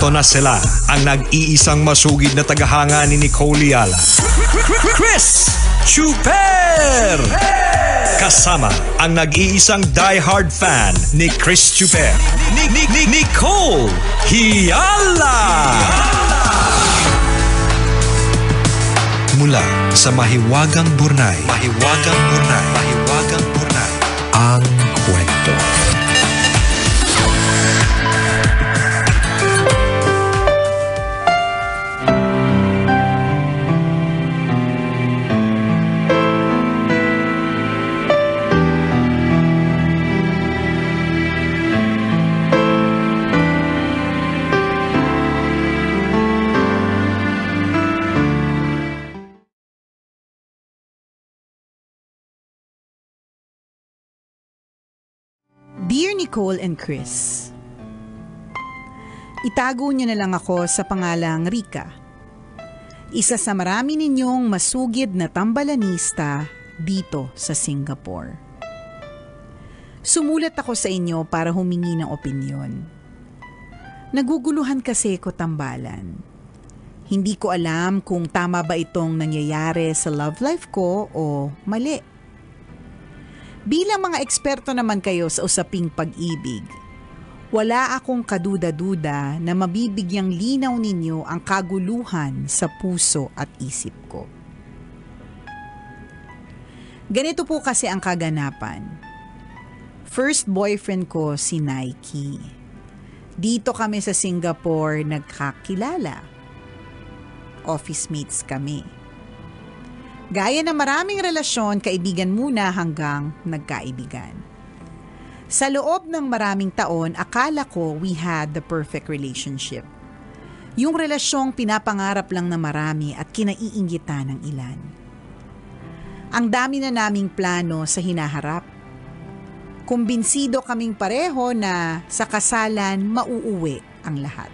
Eto na sila, ang nag-iisang masugid na tagahanga ni Nicole Yala. Chris Chuper! Kasama ang nag-iisang die-hard fan ni Chris Chuper, Nicole Yala! Mula sa Mahiwagang Burnay, ang kwento. Dear Nicole and Chris, itago niyo na lang ako sa pangalang Rika. Isa sa marami ninyong masugid na tambalanista dito sa Singapore. Sumulat ako sa inyo para humingi ng opinyon. Naguguluhan kasi ko tambalan. Hindi ko alam kung tama ba itong nangyayari sa love life ko o mali. Bilang mga eksperto naman kayo sa usaping pag-ibig, wala akong kaduda-duda na mabibigyang linaw ninyo ang kaguluhan sa puso at isip ko. Ganito po kasi ang kaganapan. First boyfriend ko si Nike. Dito kami sa Singapore nagkakilala. Office mates kami. Gaya ng maraming relasyon, kaibigan muna hanggang nagkaibigan. Sa loob ng maraming taon, akala ko we had the perfect relationship. Yung relasyong pinapangarap lang na marami at kinaiinggitan ng ilan. Ang dami na naming plano sa hinaharap. Kumbinsido kaming pareho na sa kasalan mauuwi ang lahat.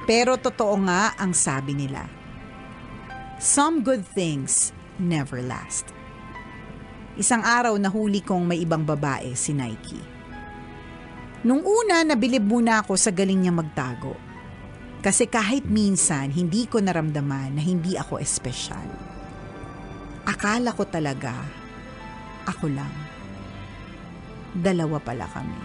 Pero totoo nga ang sabi nila. Some good things never last. Isang araw nahuli kong may ibang babae si Nike. Nung una, nabilib muna ako sa galing niya magtago. Kasi kahit minsan, hindi ko naramdaman na hindi ako espesyal. Akala ko talaga, ako lang. Dalawa pala kami.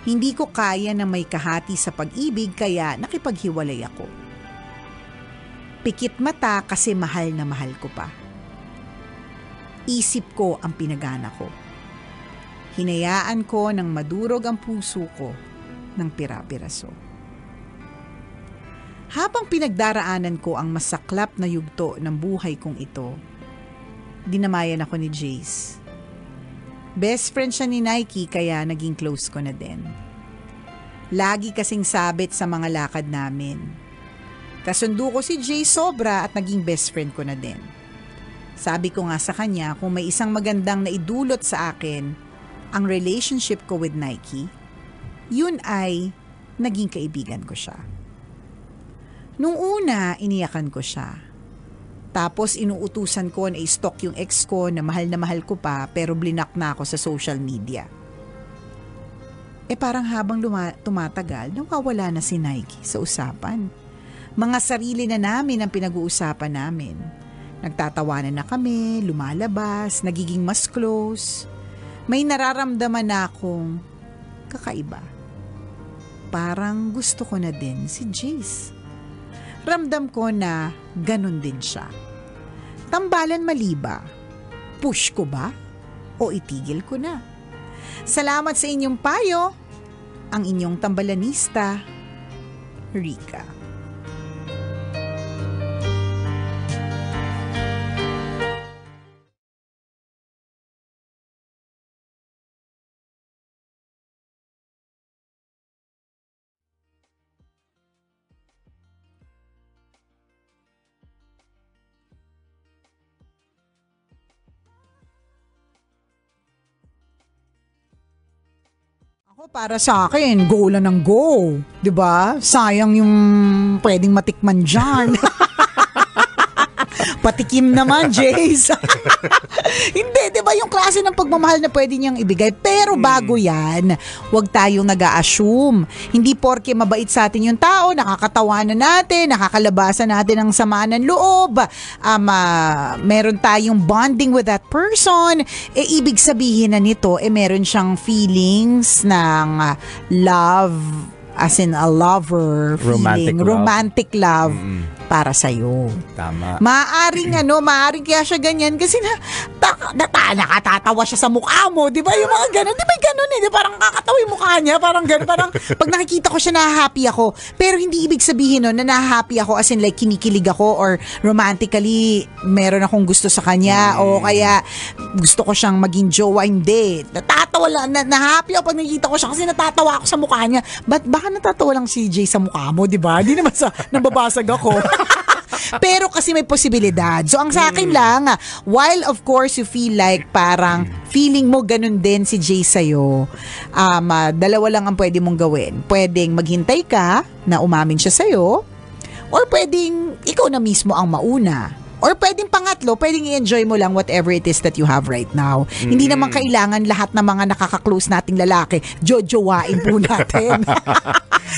Hindi ko kaya na may kahati sa pag-ibig kaya nakipaghiwalay ako. Pikit mata kasi mahal na mahal ko pa. Isip ko ang pinagana ko. Hinayaan ko ng madurog ang puso ko ng pira-piraso. Habang pinagdaraanan ko ang masaklap na yugto ng buhay kong ito, dinamayan ako ni Jace. Best friend siya ni Nike kaya naging close ko na din. Lagi kasing sabit sa mga lakad namin. Kasundo ko si Jay sobra at naging best friend ko na din. Sabi ko nga sa kanya kung may isang magandang naidulot sa akin ang relationship ko with Nike, yun ay naging kaibigan ko siya. Nung una, iniyakan ko siya. Tapos inuutusan ko na i-stalk yung ex ko na mahal ko pa pero blinak na ako sa social media. Parang habang tumatagal, nawawala na si Nike sa usapan. Mga sarili na namin ang pinag-uusapan namin. Nagtatawanan na kami, lumalabas, nagiging mas close. May nararamdaman na akong kakaiba. Parang gusto ko na din si Jace. Ramdam ko na ganun din siya. Tambalan mali ba? Push ko ba? O itigil ko na? Salamat sa inyong payo. Ang inyong tambalanista, Rika. Ako para sa akin, go lang ng go. 'Di ba? Sayang yung pwedeng matikman diyan. patikim naman, Jace. Hindi, di ba yung klase ng pagmamahal na pwede niyang ibigay. Pero bago yan, huwag tayong nag-a-assume. Hindi porke mabait sa atin yung tao, nakakatawanan natin, nakakalabasan natin ng samaan ng loob, meron tayong bonding with that person, ibig sabihin na nito, meron siyang feelings ng love, as in a lover feeling, romantic love para sa'yo. Tama. Maaring kaya siya ganyan kasi nakatatawa siya sa mukha mo, di ba? Yung mga ganun, di ba ganun eh? Di, parang kakatawa yung mukha niya, parang ganun, parang pag nakikita ko siya, nahahappy ako. Pero hindi ibig sabihin nun na nahahappy ako as in like kinikilig ako or romantically meron akong gusto sa kanya o kaya gusto ko siyang maging jowa. Hindi. Natatawa lang, nahahappy ako pag nakikita ko siya kasi natatawa ako sa mukha niya. Baka natatawa lang si Jay sa mukha mo, di ba? Hindi naman nababasag ako. Pero kasi may posibilidad. So ang sa akin lang, while of course you feel like parang feeling mo ganun din si Jay sa'yo, dalawa lang ang pwede mong gawin. Pwedeng maghintay ka na umamin siya sa'yo, or pwedeng ikaw na mismo ang mauna. Or pwedeng pangatlo, pwedeng i-enjoy mo lang whatever it is that you have right now. Hindi naman kailangan lahat ng mga nakaka-close nating lalaki, jojowain po natin.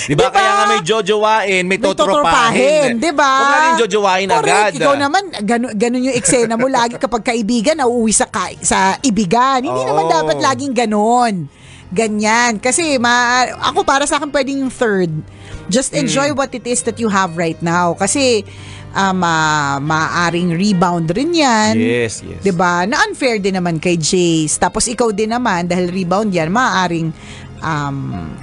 Diba? Kaya nga may jojowain, may totropahin. Diba? Huwag na rin jojowain agad. Ikaw naman, ganun yung eksena mo lagi kapag kaibigan, nauuwi sa ibigan. Hindi naman dapat laging ganun. Ganyan. Kasi ako para sa akin pwedeng yung third. Just enjoy what it is that you have right now. Kasi maaaring rebound rin yan. Yes. 'Di ba? Na unfair din naman kay Jace. Tapos ikaw din naman dahil rebound yan, maaaring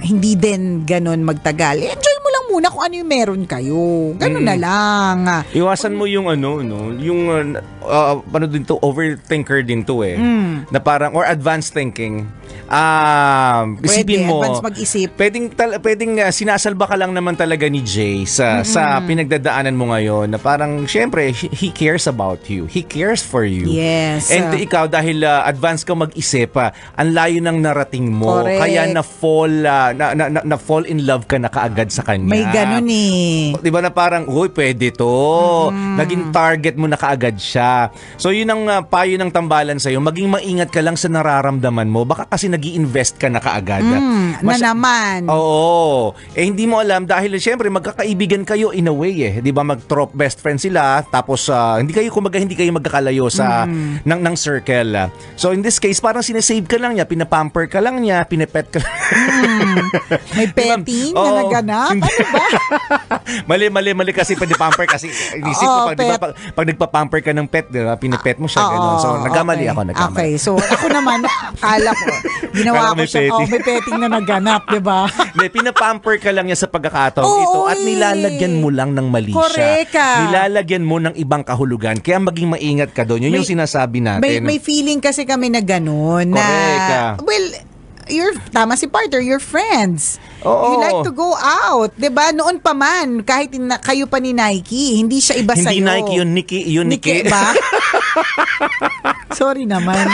hindi din ganun magtagal. Enjoy mo lang muna kung ano yung meron kayo. Ganun na lang. Iwasan mo yung din to, overthinker din to eh. Na parang, or advanced thinking. Isipin mo, advance mag-isip. Pwedeng sinasalba ka lang naman talaga ni Jay sa pinagdadaanan mo ngayon na parang syempre he cares about you. He cares for you. Yes. And ikaw dahil advance ka mag-isip, ang layo ng narating mo. Correct. Kaya na fall in love ka na kaagad sa kanya. May ganun eh. Di ba na parang, uy, pwede to. Naging target mo na kaagad siya. So yun ang payo ng tambalan sa'yo. Maging maingat ka lang sa nararamdaman mo. Baka kasi nag-i-invest ka na kaagad. Na naman. Oo. Hindi mo alam dahil syempre magkakaibigan kayo in a way eh. Di ba mag-trop best friend sila tapos hindi kayo magkakalayo sa ng circle. So in this case, parang sinesave ka lang niya, pinapamper ka lang niya, pinepet ka lang. May petting na naganap? Ano ba? Mali kasi pamper kasi inisip ko pag nagpa-pamper ka ng pet, diba, pinipet mo siya gano'n. So nagkamali ako. Okay, so ako naman akala ko ginawa ko siya, may petting na naganap, diba? Pinapamper ka lang niya sa pagkakataon ito at nilalagyan mo lang ng mali correct siya. Nilalagyan mo ng ibang kahulugan. Kaya maging maingat ka doon. Yun yung sinasabi natin. May feeling kasi kami na gano'n na, well, tama si partner, you're friends. Oo. You like to go out. Diba? Noon pa man, kahit kayo pa ni Nike, hindi siya iba sa'yo. Hindi Nike, yun Nike. Ba? Sorry naman.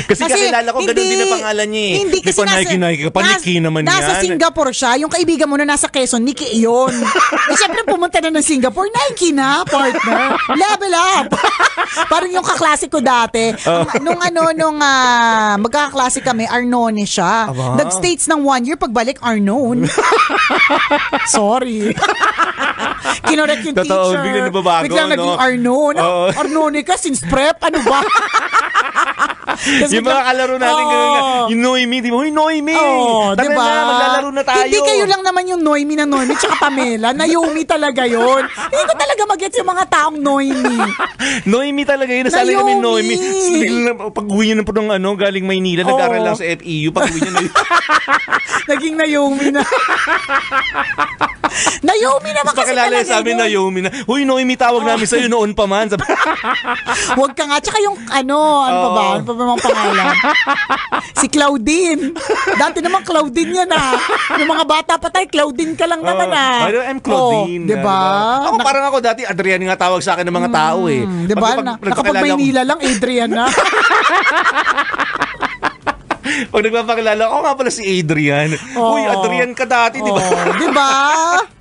kasi kakilala ko, ganun din ang pangalan niya eh. Hindi kasi Nike. Nike naman yan. Nasa Singapore siya. Yung kaibigan mo na nasa Quezon, Nike yun. Siyempre pumunta na ng Singapore, Nike na, partner. Level up. Parang yung kaklase ko dati. Nung magkakaklase kami, Arnone siya. Nag-States ng 1 year, pagbalik, Arnone. Sorry. Kinorek yung totoo, teacher. biglang nababago. Biglang naging Arnone. Arnone ka since prep. Ano ba? Yung mga kalaro natin yung Noemi, di ba? Huy, Noemi! Tara diba? na, maglalaro na tayo. Hindi kayo lang naman yung Noemi tsaka Pamela. Naomi talaga yun. Hindi ko talaga mag-gets yung mga taong Noemi. Noemi talaga yun. Nasali kami Noemi. Pag-uwi niya na po ng galing Maynila, nag-aral lang sa FEU. Pag-uwi niya na naging Naomi na. Naomi naman kasi talaga. Sabi Naomi na, huy, Noemi, tawag namin sa'yo noon pa man. Huwag ka nga. Tsaka yung ano pa ba mga pangalan? Si Claudine. Dati naman Claudine yan Yung mga bata pa tayo, Claudine ka lang naman I'm Claudine. Diba? Ako parang ako dati, Adrian nga tawag sa akin ng mga tao eh. Diba? Nakapag-Maynila lang, Adrian na. Pag nagpapakilala, ako nga pala si Adrian. Uy, Adrian ka dati, di ba? Di ba?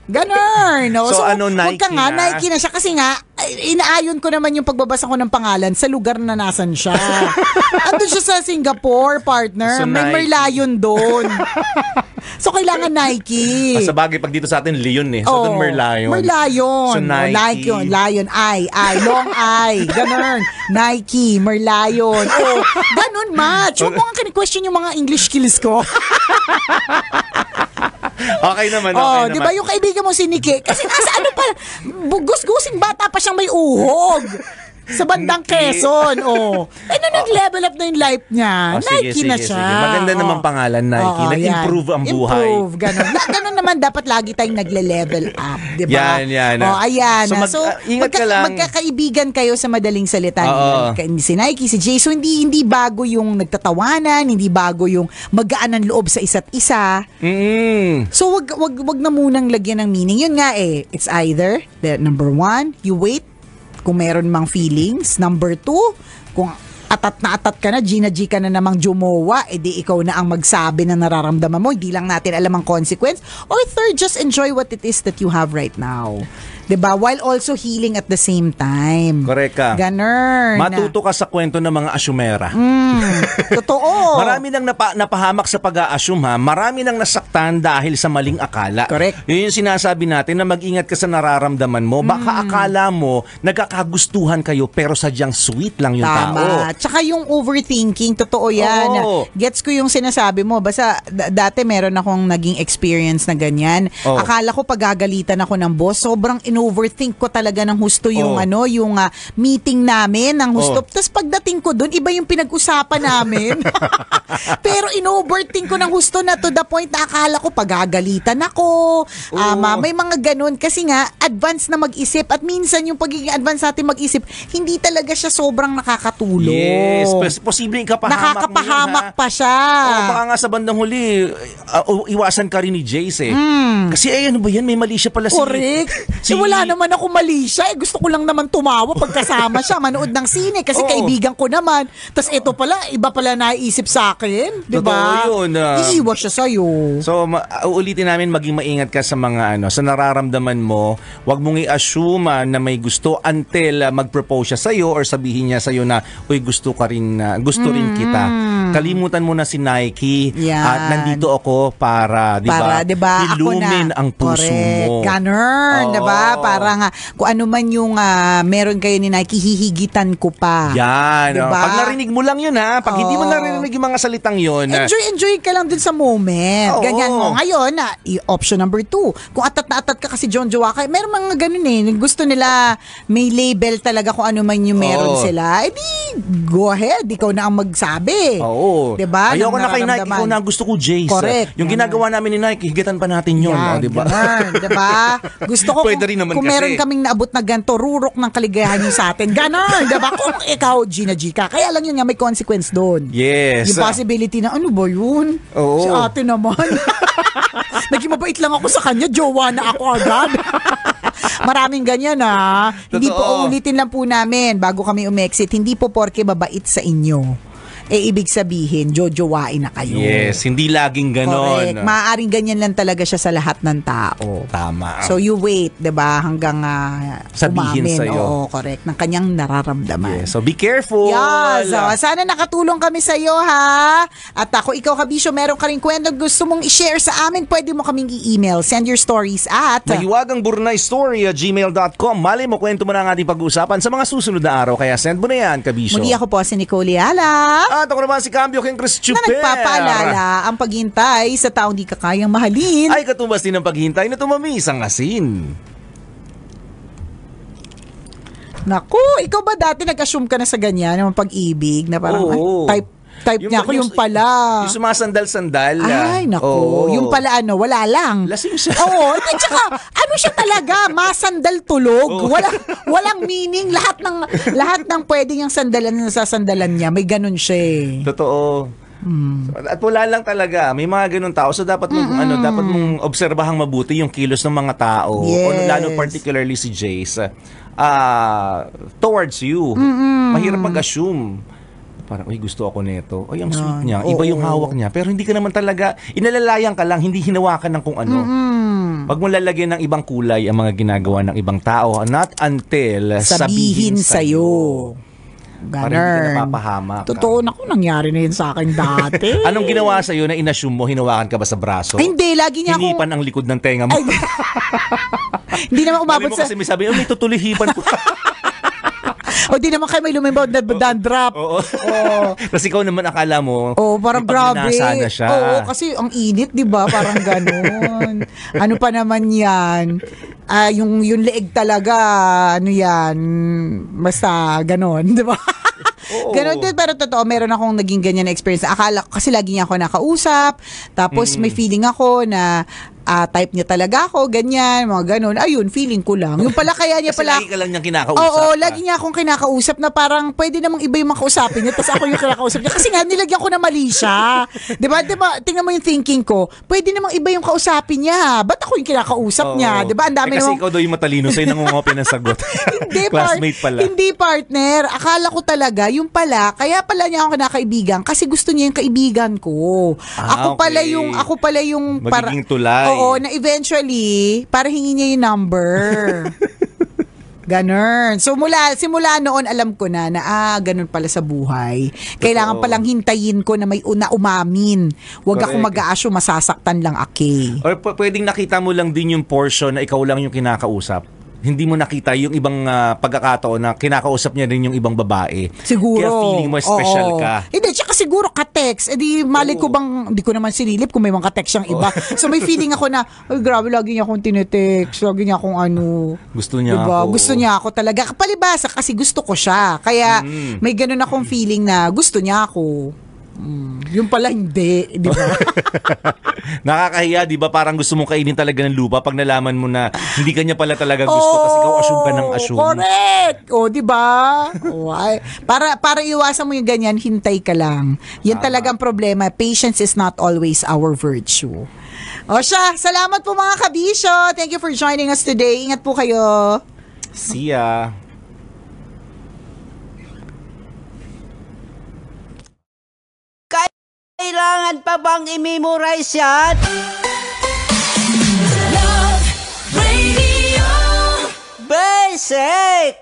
Ganun. No? So Nike ka nga, Nike na siya kasi nga, inaayon ko naman yung pagbabasa ko ng pangalan sa lugar na nasan siya. Andun siya sa Singapore, partner. So, May Nike. Merlion doon. So, kailangan Nike. Sa bagay, pag dito sa atin, Leon eh. So, doon Merlion. Merlion. So, Nike. Yun. Lion, long I. Ganun. Nike, Merlion. Oh, ganun, match. Huwag mo nga kini-question yung mga English skills ko. Okay naman, Oh, okay di naman. ba yung kaibigan mo si Nikki? Kasi nasa ano pa, gus-gusing bata pa siyang may uhog. Sa bandang Nikki. Quezon, oh. Nag-level up na yung life niya. Oh, sige, Nike na sige, siya. sige. Maganda naman pangalan, Nike. Oo, Nag-improve yan. ang buhay. Improve, ganun. Ganun naman, dapat lagi tayong nagle-level up, di ba? Yan. Oh, ayan. So, ingat ka lang. Magkakaibigan kayo sa madaling salita. Oo. Si Nike, si Jay. So, hindi bago yung nagtatawanan, hindi bago yung magaan ng loob sa isa't isa. So, wag na munang lagyan ng meaning. Yun nga it's either, number 1, you wait kung meron mang feelings. Number 2, kung atat na atat ka na, G ka na namang jumowa, edi ikaw na ang magsabi na nararamdaman mo, hindi lang natin alam ang consequence. Or third, just enjoy what it is that you have right now. 'Di ba? While also healing at the same time. Correct ka. Ganun. Matuto ka sa kwento ng mga asyumera. Totoo. Marami nang napahamak sa pag-a-assume ha. Marami nang nasaktan dahil sa maling akala. Correct. Yun yung sinasabi natin na mag-ingat ka sa nararamdaman mo. Baka akala mo nagkakagustuhan kayo pero sadyang sweet lang yung tao. Tama. Tsaka yung overthinking, totoo yan. Oo. Gets ko yung sinasabi mo. Basta dati meron akong naging experience na ganyan. Oo. Akala ko pagagalitan ako ng boss, sobrang in-overthink ko talaga ng husto yung Oo. yung meeting namin ng husto. Oo. Tapos pagdating ko doon, iba yung pinag-usapan namin. Pero in-overthink ko ng husto na to the point na akala ko pagagalitan ako. May mga ganun. Kasi nga, advance na mag-isip. At minsan yung pagiging advance natin mag-isip, hindi talaga siya sobrang nakakatulong. Yes. Posibleng ikapahamak Nakakapahamak pa siya. Baka nga sa bandang huli, iwasan ka rin ni Jace eh. Kasi ano ba yan? May mali siya pala Correct. Wala naman ako mali siya. Gusto ko lang naman tumawa pagkasama siya, manood ng sine kasi Oo. kaibigan ko naman. Tapos ito pala, iba pala naiisip sa akin. Diba? Totoo yun. Iiwas siya sa'yo. So, uulitin namin maging maingat ka sa mga sa nararamdaman mo. Huwag mong i-assume na may gusto until mag-propose siya sa'yo or sabihin niya sa'yo na, uy, gusto rin kita. Kalimutan mo na si Nike Yan. at nandito ako para, di ba? Para, diba, Ilumin ang puso mo. Ganun, Oo. diba? Para nga, kung ano man yung meron kayo ni Nike, hihigitan ko pa. Yan. Diba? Pag narinig mo lang yun ha. Pag hindi mo narinig yung mga salitang yun. Enjoy ka lang dun sa moment. Oo. Ganyan mo. Ngayon, option number 2. Kung atat na atat ka kasi John Jowa ka, meron mga ganun eh. Gusto nila may label talaga kung ano man yung meron Oo. sila. Eh di, go ahead. Ikaw na ang magsabi. Oo. Diba? Ayoko Ng na kay Nike. nararamdaman. Ikaw na ang gusto ko, Jace. Correct. Yung ginagawa namin ni Nike, higatan pa natin yun. Yan, Diba? ganun, diba? Gusto ko Pwede rin naman kung kasi. meron kaming naabot na ganito, rurok ng kaligayahan yung sa atin. Ganun, diba? Kung ikaw, Gina G ka. Kaya lang yun nga, may consequence doon. Yes. Yung possibility na, ano ba yun? Oo. Si ate naman. Naging mabait lang ako sa kanya, jowa na ako agad. Maraming ganyan Hindi po, Totoo. ulitin lang po namin bago kami umexit, hindi po porke babait sa inyo. Ibig sabihin, jojowain na kayo. Yes, hindi laging ganon. Correct. Maaaring ganyan lang talaga siya sa lahat ng tao. Tama. So you wait, 'di ba, hanggang Sabihin umamin. sa'yo. Oo, correct. Ng kanyang nararamdaman. Yes, so be careful. Yes. So, sana nakatulong kami sa iyo ha. At ikaw Kabisyo, meron ka ring kwento gusto mong i-share sa amin, pwede mo kaming i-email. Send your stories at Mahiwagang Burnay Story @gmail.com. Mali mo, kwento mo na ang ating pag-uusapan sa mga susunod na araw. Kaya send mo na yan, Kabisyo. muli ako po si Nicole Yala. At ako naman si Cambio King Chris Na Chuper. nagpapaalala ang paghintay sa taong di ka kayang mahalin. Ay katumbas din ng paghintay na tumamis ang asin. Naku, ikaw ba dati nag-assume ka na sa ganyan, ng pag-ibig, na parang Oo. type niya ako, yung pala. Yung sumasandal-sandal. Ay, naku. Oo. Yung pala wala lang. Lasing siya. Oo. At saka, ano siya talaga? Masandal tulog. Oo. Walang meaning. Lahat ng pwede niyang sandalan na sasandalan niya. May ganun siya eh. Totoo. At wala lang talaga, may mga ganun tao. So dapat mong dapat mong obserbahang mabuti yung kilos ng mga tao. O Yes. lalo particularly si Jace towards you. Mahirap mag-assume. Parang, uy, gusto ako nito. Ay, ang Yan. sweet niya. Iba yung Oo. hawak niya. Pero hindi ka naman talaga, inalalayan ka lang, hindi hinawakan ng kung ano. Pag mo lalagyan ng ibang kulay ang mga ginagawa ng ibang tao, not until Sabihin sa'yo. Para hindi ka Ganun. napapahamak. Totoo na nangyari na yun sa akin dati. Anong ginawa sa'yo na inassume mo, hinawakan ka ba sa braso? Ay, hindi, lagi niya ako... Hinipan ang likod ng tenga mo. Ay, hindi naman umabot Sabi mo sa... kasi may sabi, may tutulihipan ko. O di naman kayo may lumimbaw na dandruff. Oo. Kasi ikaw naman akala mo, Oh, parang grabe. ipagnanasa na siya. Oo, kasi ang init, 'di ba? Parang ganoon. Ano pa naman 'yan? Yung leeg talaga, ano 'yan? Basta ganoon, 'di ba? Oo. Ganon din, pero totoo, meron akong naging ganyan na experience. Akala ko, kasi lagi niya ako nakausap, tapos may feeling ako na type niya talaga ako, ganyan, mga ganon. Ayun, feeling ko lang. Yung pala kaya niya Kasi pala... lagi ka lang niyang kinakausap. Oo, lagi niya akong kinakausap na parang pwede namang iba yung makausapin niya, tapos ako yung kinakausap niya. Kasi nga, nilagyan ko na mali siya. Diba? Tingnan mo yung thinking ko, pwede namang iba yung kausapin niya. Ba't ako yung kinakausap niya? Diba? Ang dami kasi namang... ikaw daw yung matalino, sa'yo nangungopi ng sagot. Hindi, Classmate pala. Hindi, partner. Akala ko talaga, yung pala, kaya pala niya ako kinakaibigan kasi gusto niya yung kaibigan ko. Ako pala yung Magiging tulay. Oo, na eventually, para hingin niya yung number. Ganun. So simula noon alam ko na ganun pala sa buhay. Kailangan palang hintayin ko na may umamin. Huwag ako Correct. mag-aasyo masasaktan lang ake. Or pwedeng nakita mo lang din yung portion na ikaw lang yung kinakausap. Hindi mo nakita yung ibang pagkakataon na kinakausap niya rin yung ibang babae. Siguro. Kaya feeling mo special Oo. ka. Hindi, tsaka siguro ka-text. Eh di, mali ko bang, hindi ko naman sinilip kung may mga ka-text siyang iba. So may feeling ako na, ay grabe, lagi niya akong tinetext. Lagi niya akong ano. Gusto niya diba? ako. Gusto niya ako talaga. Palibasa kasi gusto ko siya. Kaya may ganun akong feeling na gusto niya ako. Yung pala hindi, di ba? Nakakahiya, di ba? Parang gusto mong kainin talaga ng lupa pag nalaman mo na hindi ka niya pala talaga gusto kasi ikaw assume ka ng assume. Correct. O, di ba? Para iwasan mo yung ganyan, hintay ka lang. Yan talagang problema. Patience is not always our virtue. O siya, salamat po mga kabisyo. Thank you for joining us today. Ingat po kayo. See ya. Kailangan pa bang i-memorize yan? Love Radio. Basic!